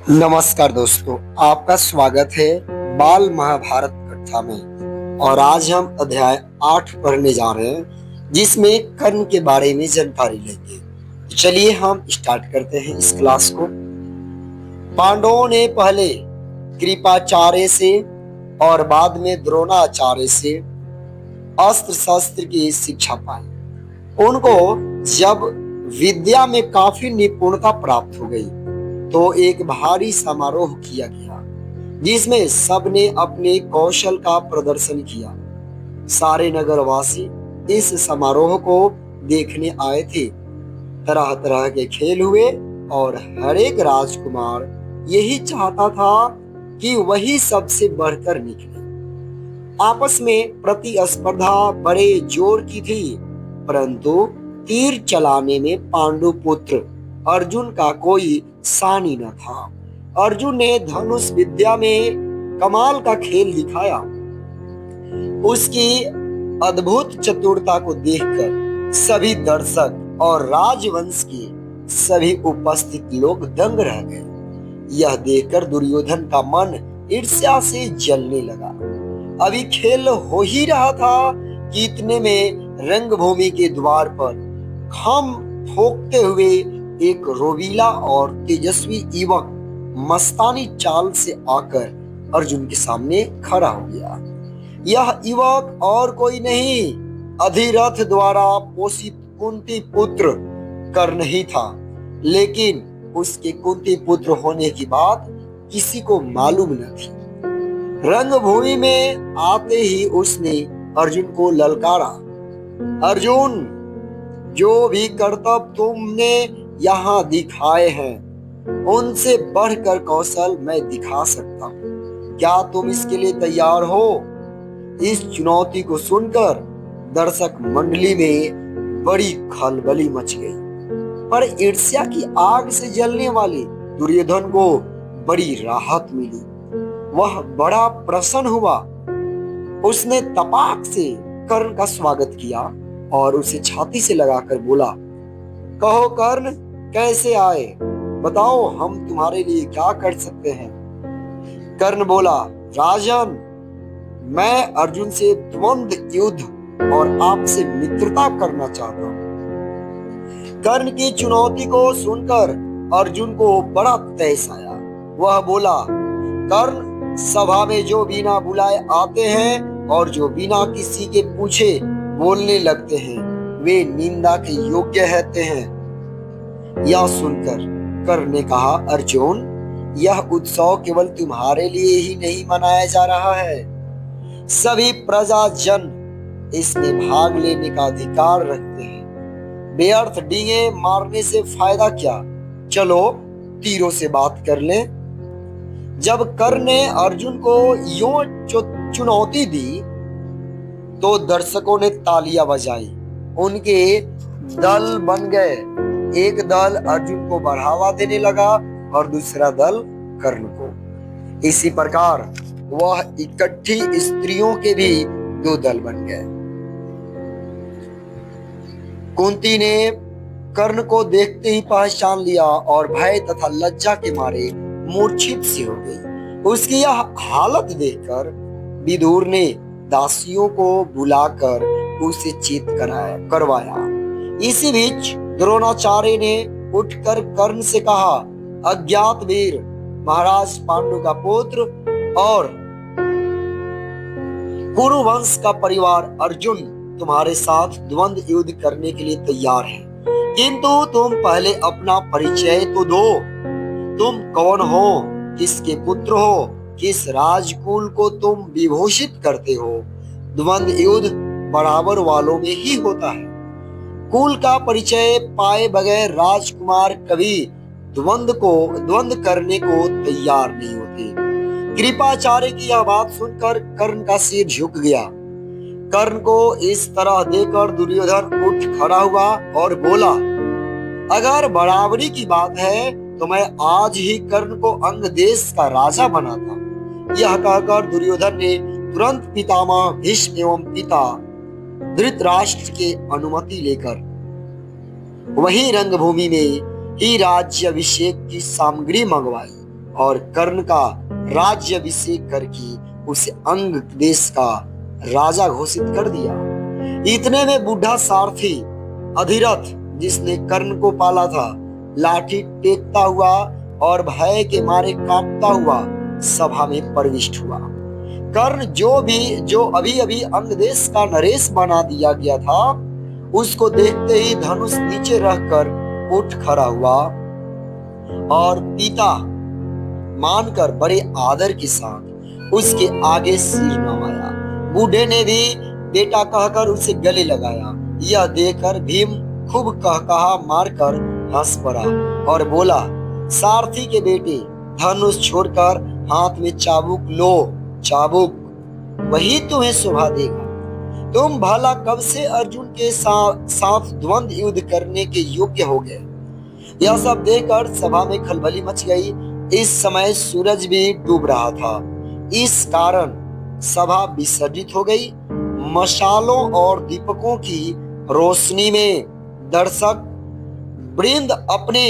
नमस्कार दोस्तों, आपका स्वागत है बाल महाभारत कथा में। और आज हम अध्याय 8 पढ़ने जा रहे हैं, जिसमें कर्ण के बारे में जानकारी लेंगे। तो चलिए हम स्टार्ट करते हैं इस क्लास को। पांडवों ने पहले कृपाचार्य से और बाद में द्रोणाचार्य से अस्त्र शस्त्र की शिक्षा पाई। उनको जब विद्या में काफी निपुणता प्राप्त हो गई तो एक भारी समारोह किया गया, जिसमें सबने अपने कौशल का प्रदर्शन किया। सारे नगरवासी इस समारोह को देखने आए थे। तरह तरह के खेल हुए और हर एक राजकुमार यही चाहता था कि वही सबसे बढ़कर निकले। आपस में प्रतिस्पर्धा बड़े जोर की थी, परंतु तीर चलाने में पांडु पुत्र अर्जुन का कोई सानी न था। अर्जुन ने धनुष विद्या में कमाल का खेल दिखाया। उसकी अद्भुत चतुरता को देखकर सभी दर्शक और राजवंश के सभी उपस्थित लोग दंग रह गए। यह देखकर दुर्योधन का मन ईर्ष्या से जलने लगा। अभी खेल हो ही रहा था कि इतने में रंगभूमि के द्वार पर खम ठोकते हुए एक रोबीला और तेजस्वी युवक मस्तानी चाल से आकर अर्जुन के सामने खड़ा हो गया। यह युवक और कोई नहीं, अधिरथ द्वारा पोषित कुंती पुत्र कर्ण ही था। लेकिन उसके कुंती पुत्र होने की बात किसी को मालूम न थी। रंगभूमि में आते ही उसने अर्जुन को ललकारा, अर्जुन, जो भी करतब तुमने यहाँ दिखाए हैं उनसे बढ़कर कौशल मैं दिखा सकता हूँ। क्या तुम इसके लिए तैयार हो? इस चुनौती को सुनकर दर्शक मंडली में बड़ी खलबली मच गई। पर ईर्ष्या की आग से जलने वाले दुर्योधन को बड़ी राहत मिली। वह बड़ा प्रसन्न हुआ। उसने तपाक से कर्ण का स्वागत किया और उसे छाती से लगाकर बोला, कहो कर्ण, कैसे आए? बताओ, हम तुम्हारे लिए क्या कर सकते हैं? कर्ण बोला, राजन, मैं अर्जुन से द्वंद्व युद्ध और आपसे मित्रता करना चाहता हूं। कर्ण की चुनौती को सुनकर अर्जुन को बड़ा तैस आया। वह बोला, कर्ण, सभा में जो बिना बुलाए आते हैं और जो बिना किसी के पूछे बोलने लगते हैं वे निंदा के योग्य रहते हैं। यह सुनकर कर्ण ने कहा, अर्जुन, यह उत्सव केवल तुम्हारे लिए ही नहीं मनाया जा रहा है, सभी प्रजाजन इसमें भाग लेने का अधिकार रखते हैं। व्यर्थ डींगे मारने से फायदा क्या? चलो तीरों से बात कर लें। जब कर्ण ने अर्जुन को यूं चुनौती दी तो दर्शकों ने तालियां बजाई। उनके दल बन गए। एक दल अर्जुन को बढ़ावा देने लगा और दूसरा दल कर्ण को। इसी प्रकार वह इकट्ठी स्त्रियों के भी दो दल बन गए। कुंती ने कर्ण को देखते ही पहचान लिया और भय तथा लज्जा के मारे मूर्छित सी हो गई। उसकी यह हालत देखकर विदुर ने दासियों को बुलाकर उसे चेत करवाया। इसी बीच द्रोणाचार्य ने उठकर कर्ण से कहा, अज्ञात वीर, महाराज पांडु का पुत्र और कुरु वंश का परिवार अर्जुन तुम्हारे साथ द्वंद्व युद्ध करने के लिए तैयार है, किंतु तुम पहले अपना परिचय तो दो। तुम कौन हो? किसके पुत्र हो? किस राजकुल को तुम विभूषित करते हो? द्वंद्व युद्ध बराबर वालों में ही होता है। कुल का परिचय पाए बगैर राजकुमार कभी द्वंद्व करने को तैयार नहीं होते। कृपाचार्य की यह बात सुनकर कर्ण का सिर झुक गया। कर्ण को इस तरह देखकर दुर्योधन उठ खड़ा हुआ और बोला, अगर बराबरी की बात है तो मैं आज ही कर्ण को अंग देश का राजा बनाता। यह कहकर दुर्योधन ने तुरंत पितामह भीष्म एवं पिता धृतराष्ट्र की अनुमति लेकर वही रंगभूमि में ही राज्याभिषेक की सामग्री मंगवाई और कर्ण का राज्याभिषेक करके उसे अंग देश का राजा घोषित कर दिया। इतने में बूढ़ा सारथी अधिरथ, जिसने कर्ण को पाला था, लाठी टेकता हुआ और भय के मारे कांपता हुआ सभा में प्रविष्ट हुआ। कर्ण जो अभी अभी अंग देश का नरेश बना दिया गया था, उसको देखते ही धनुष नीचे रखकर उठ खड़ा हुआ और पिता मानकर बड़े आदर के साथ उसके आगे सिर नवाया। बूढ़े ने भी बेटा कहकर उसे गले लगाया। यह देखकर भीम खूब कहकहा मारकर हंस पड़ा और बोला, सारथी के बेटे, धनुष छोड़कर हाथ में चाबुक लो। चाबुक वही तुम्हें शोभा देगा। तुम भला कब से अर्जुन के साथ द्वंद्व युद्ध करने के योग्य हो गए। यह सब देखकर सभा में खलबली मच गई। इस समय सूरज भी डूब रहा था। इस कारण सभा विसर्जित हो गई। मशालों और दीपकों की रोशनी में दर्शक वृंद अपने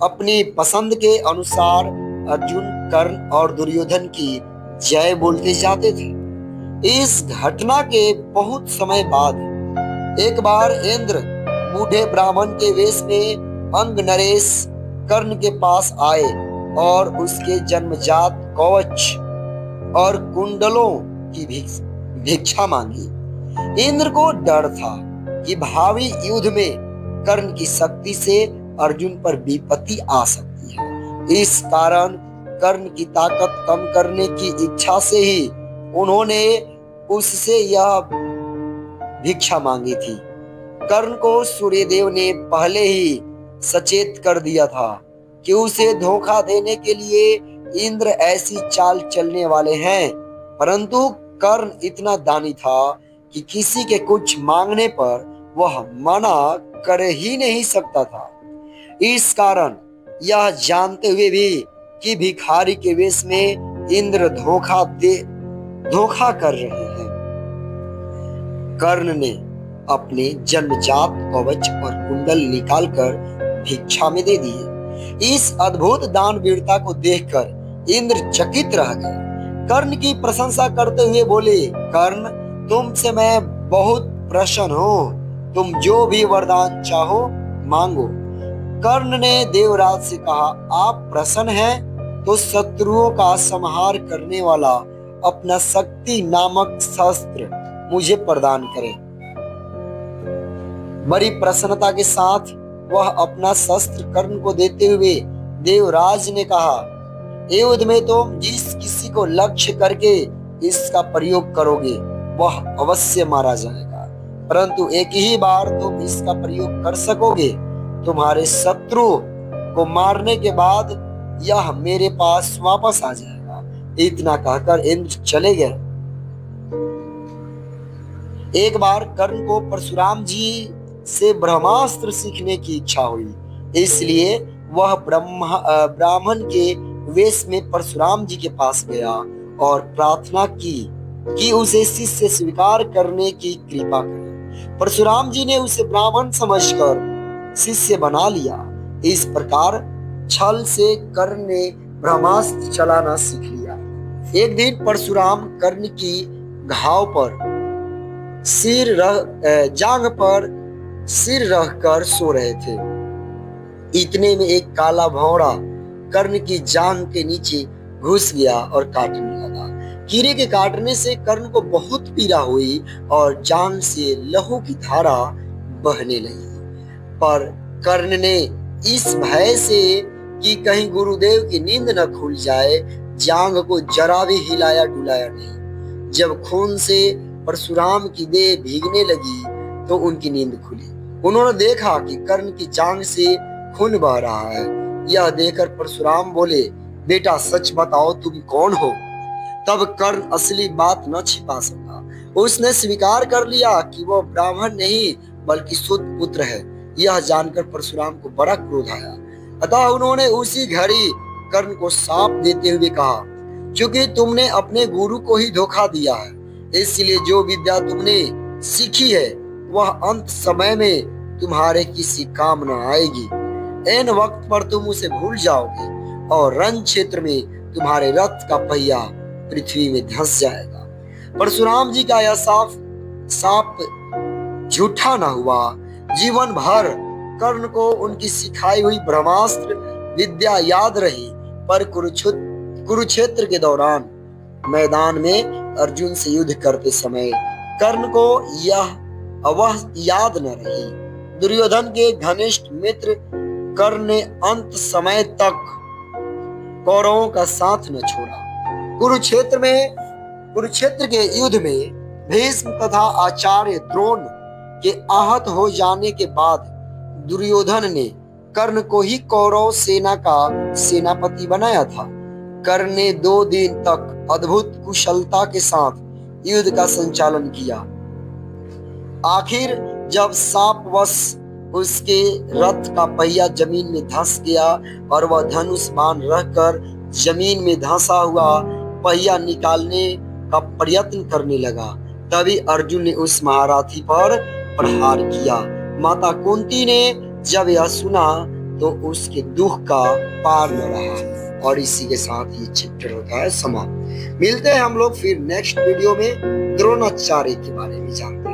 अपनी पसंद के अनुसार अर्जुन, कर्ण और दुर्योधन की जय बोलते जाते थे। इस घटना के बहुत समय बाद एक बार इंद्र बूढ़े ब्राह्मण के वेश में अंग नरेश कर्ण के पास आए और उसके जन्मजात कवच और कुंडलों की भिक्षा मांगी। इंद्र को डर था कि भावी युद्ध में कर्ण की शक्ति से अर्जुन पर विपत्ति आ सकती है। इस कारण कर्ण की ताकत कम करने की इच्छा से ही उन्होंने उससे यह भिक्षा मांगी थी। कर्ण को सूर्यदेव ने पहले ही सचेत कर दिया था कि उसे धोखा देने के लिए इंद्र ऐसी चाल चलने वाले हैं, परंतु कर्ण इतना दानी था कि किसी के कुछ मांगने पर वह मना कर ही नहीं सकता था। इस कारण यह जानते हुए भी कि भिखारी के वेश में इंद्र धोखा कर रहे हैं, कर्ण ने अपने जन्मजात कवच और कुंडल निकालकर भिक्षा में दे दिए। इस अद्भुत दानवीरता को देखकर इंद्र चकित रह गए। कर्ण की प्रशंसा करते हुए बोले, कर्ण, तुमसे मैं बहुत प्रसन्न हूँ। तुम जो भी वरदान चाहो मांगो। कर्ण ने देवराज से कहा, आप प्रसन्न हैं तो शत्रुओं का संहार करने वाला अपना शक्ति नामक शस्त्र मुझे प्रदान करें। बड़ी प्रसन्नता के साथ वह अपना शस्त्र कर्ण को देते हुए देवराज ने कहा, युद्ध में तुम जिस किसी को लक्ष्य करके इसका प्रयोग करोगे वह अवश्य मारा जाएगा, परंतु एक ही बार तुम इसका प्रयोग कर सकोगे। तुम्हारे शत्रु को मारने के बाद यह मेरे पास वापस आ जाएगा। इतना कहकर इंद्र चले गए। एक बार कर्ण को परशुराम जी से ब्रह्मास्त्र सीखने की इच्छा हुई, इसलिए वह ब्राह्मण के वेश में परशुराम जी के पास गया और प्रार्थना की कि उसे शिष्य स्वीकार करने की कृपा करें। परशुराम जी ने उसे ब्राह्मण समझकर शिष्य बना लिया। इस प्रकार छल से कर्ण ने ब्रह्मास्त्र चलाना सीख लिया। एक दिन परशुराम कर्ण की घाव पर जांघ पर सिर रखकर सो रहे थे। इतने में एक काला भौरा कर्ण की जांघ के नीचे घुस गया और काटने लगा। कीड़े के काटने से कर्ण को बहुत पीड़ा हुई और जांघ से लहू की धारा बहने लगी। पर कर्ण ने इस भय से कि कहीं गुरुदेव की नींद न खुल जाए, जांघ को जरा भी हिलाया डुलाया नहीं। जब खून से परशुराम की देह भीगने लगी तो उनकी नींद खुली। उन्होंने देखा कि कर्ण की जांघ से खून बह रहा है। यह देखकर परशुराम बोले, बेटा सच बताओ तुम कौन हो। तब कर्ण असली बात न छिपा सका। उसने स्वीकार कर लिया कि वह ब्राह्मण नहीं बल्कि शुद्ध पुत्र है। यह जानकर परशुराम को बड़ा क्रोध आया, अतः उन्होंने उसी घड़ी कर्ण को शाप देते हुए कहा, क्योंकि तुमने अपने गुरु को ही धोखा दिया है, इसलिए जो विद्या तुमने सीखी है वह अंत समय में तुम्हारे किसी काम न आएगी। ऐन वक्त पर तुम उसे भूल जाओगे और रण क्षेत्र में तुम्हारे रथ का पहिया पृथ्वी में धंस जाएगा। परशुराम जी का यह साप झूठा न हुआ। जीवन भर कर्ण को उनकी सिखाई हुई ब्रह्मास्त्र विद्या याद रही, पर कुरुक्षेत्र के दौरान मैदान में अर्जुन से युद्ध करते समय कर्ण को वह याद न रही। दुर्योधन के घनिष्ठ मित्र कर्ण ने अंत समय तक कौरवों का साथ न छोड़ा। कुरुक्षेत्र के युद्ध में भीष्म तथा आचार्य द्रोण के आहत हो जाने के बाद दुर्योधन ने कर्ण को ही कौरव सेना का सेनापति बनाया था। कर्ण ने 2 दिन तक अद्भुत कुशलता के साथ युद्ध का संचालन किया। आखिर जब सापवश उसके रथ का पहिया जमीन में धंस गया और वह धनुष बाण रहकर जमीन में धंसा हुआ पहिया निकालने का प्रयत्न करने लगा, तभी अर्जुन ने उस महारथी पर प्रहार किया। माता कुंती ने जब यह सुना तो उसके दुख का पार न रहा। और इसी के साथ ये चैप्टर होता है समाप्त। मिलते हैं हम लोग फिर नेक्स्ट वीडियो में द्रोणाचार्य के बारे में जानते हैं।